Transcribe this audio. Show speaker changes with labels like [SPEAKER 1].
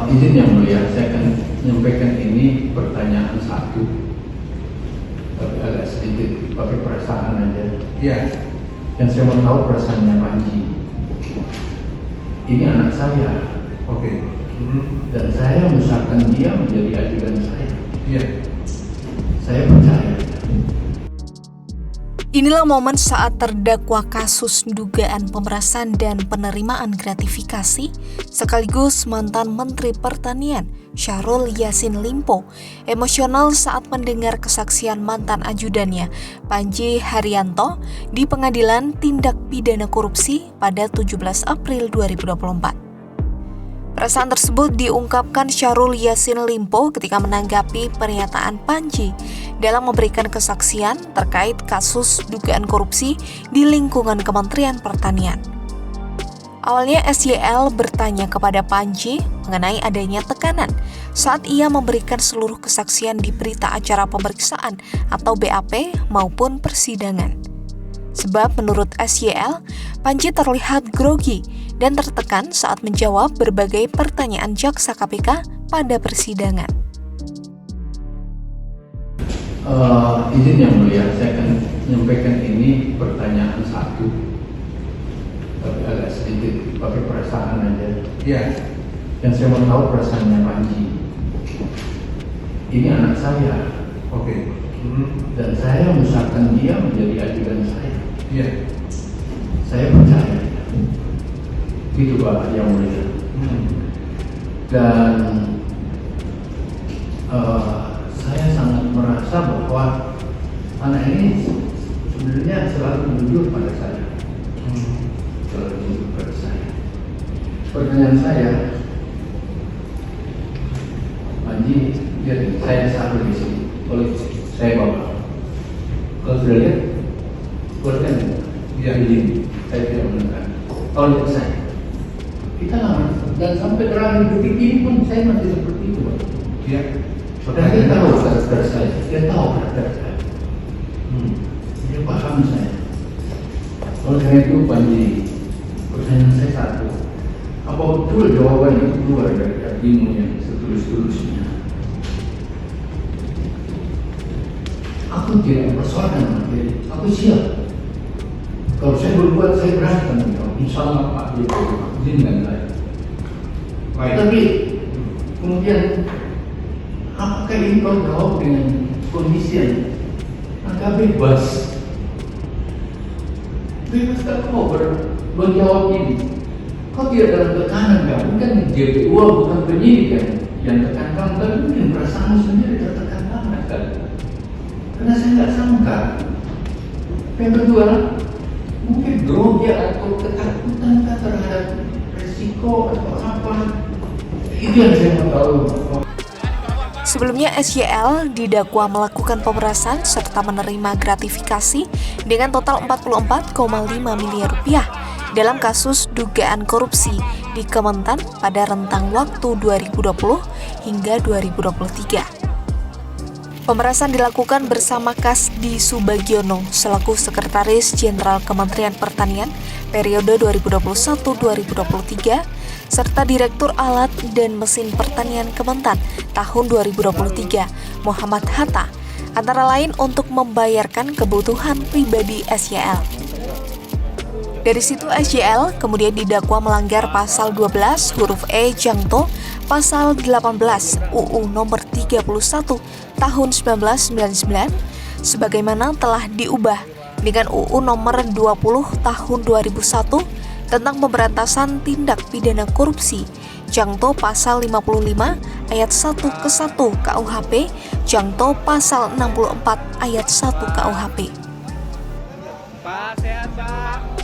[SPEAKER 1] Izin yang mulia, saya akan menyampaikan ini pertanyaan satu, tapi agak sedikit pakai perasaan aja.
[SPEAKER 2] Iya.
[SPEAKER 1] Yang saya mau tahu perasaannya Panji. Ini anak saya.
[SPEAKER 2] Oke.
[SPEAKER 1] Dan saya misalkan dia menjadi ajudan saya.
[SPEAKER 2] Iya.
[SPEAKER 1] Saya percaya.
[SPEAKER 3] Inilah momen saat terdakwa kasus dugaan pemerasan dan penerimaan gratifikasi sekaligus mantan Menteri Pertanian Syahrul Yassin Limpo emosional saat mendengar kesaksian mantan ajudannya Panji Haryanto di Pengadilan Tindak Pidana Korupsi pada 17 April 2024. Perasaan tersebut diungkapkan Syahrul Yassin Limpo ketika menanggapi pernyataan Panji dalam memberikan kesaksian terkait kasus dugaan korupsi di lingkungan Kementerian Pertanian. Awalnya SYL bertanya kepada Panji mengenai adanya tekanan saat ia memberikan seluruh kesaksian di berita acara pemeriksaan atau BAP maupun persidangan. Sebab menurut SYL, Panji terlihat grogi dan tertekan saat menjawab berbagai pertanyaan jaksa KPK pada persidangan.
[SPEAKER 1] Izin yang mulia, saya akan menyampaikan ini pertanyaan satu, tapi agak sedikit pakai perasaan aja.
[SPEAKER 2] Iya.
[SPEAKER 1] Yang saya mau tahu perasaannya Panji. Ini anak saya.
[SPEAKER 2] Oke.
[SPEAKER 1] Dan saya misalkan dia menjadi ajudan saya.
[SPEAKER 2] Iya.
[SPEAKER 1] Saya percaya. Itu Pak yang mulia. Dan saya sangat merasa bahwa anak ini sebenarnya selalu menunjuk pada saya. Selalu menunjuk pada saya. Pertanyaan saya, Panji, lihat saya selalu di sini. Kalau saya bawa, kalau sudah lihat, keluarkan.
[SPEAKER 2] Iya.
[SPEAKER 1] Izin, saya tidak menekan. Kalau lihat saya, kita lama dan sampai terakhir detik ini pun saya masih seperti itu, Pak.
[SPEAKER 2] Iya.
[SPEAKER 1] Dan dia tahu karakter saya, dia tahu karakter saya. Dia paham saya. Oleh karena itu, Panji, pertanyaan saya satu, apa betul jawaban itu keluar dari hatimu yang setulus-tulusnya? Aku tidak mempersoalkan materi, aku siap. Kalau saya berbuat, saya berani tanggung jawab. Insya Allah Pak Jokowi izinkan saya.
[SPEAKER 2] Baik.
[SPEAKER 1] Tapi kemudian apakah ini kau jawab dengan kondisi yang agak bebas? Bebas tak kau menjawab ini? Kau tidak dalam tekanan kan? Bukan JPU, bukan penyidik yang tekan kamu, tapi mungkin perasaanmu sendiri tertekan banget kan? Karena saya nggak sangka. Yang kedua, mungkin grogi atau ketakutan terhadap resiko atau apa. Itu yang saya mau tahu.
[SPEAKER 3] Sebelumnya SYL didakwa melakukan pemerasan serta menerima gratifikasi dengan total 44,5 miliar rupiah dalam kasus dugaan korupsi di Kementan pada rentang waktu 2020 hingga 2023. Pemerasan dilakukan bersama Kasdi Subagiono selaku Sekretaris Jenderal Kementerian Pertanian periode 2021-2023 serta Direktur Alat dan Mesin Pertanian Kementan tahun 2023 Muhammad Hatta, antara lain untuk membayarkan kebutuhan pribadi SYL. Dari situ SYL kemudian didakwa melanggar pasal 12 huruf E Jangto pasal 18 UU nomor 31 tahun 1999 sebagaimana telah diubah dengan UU nomor 20 tahun 2001 tentang pemberantasan tindak pidana korupsi Jangto pasal 55 ayat 1 ke 1 KUHP Jangto pasal 64 ayat 1 KUHP.
[SPEAKER 2] Pak, sehat Pak.